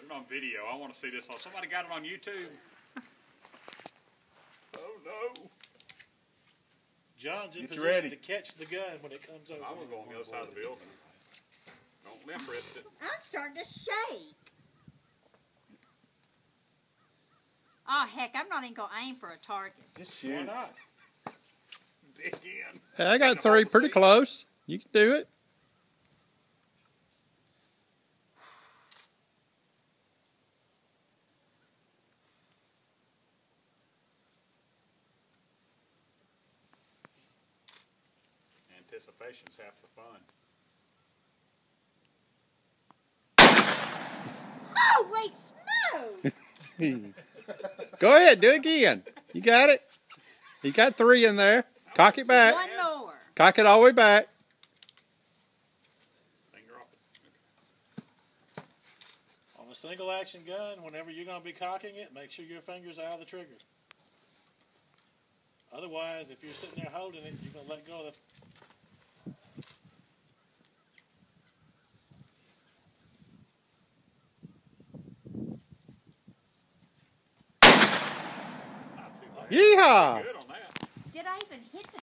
it on video. I want to see this. Somebody got it on YouTube. Oh no! John's in position to catch the gun when it comes over. I'm gonna go on the other side of the building. Don't limp wrist it. I'm starting to shake. Oh heck! I'm not even gonna aim for a target. Just shoot. Why not? Dig in. Hey, I got 3 pretty close. You can do it. Anticipation's half the fun. Holy smoke! Go ahead, do it again. You got it. You got 3 in there. Cock it back. One more. Cock it all the way back. Finger off it. On a single action gun, whenever you're going to be cocking it, make sure your finger's out of the trigger. Otherwise, if you're sitting there holding it, you're going to let go of the... Yeehaw! Good on that. Did I even hit the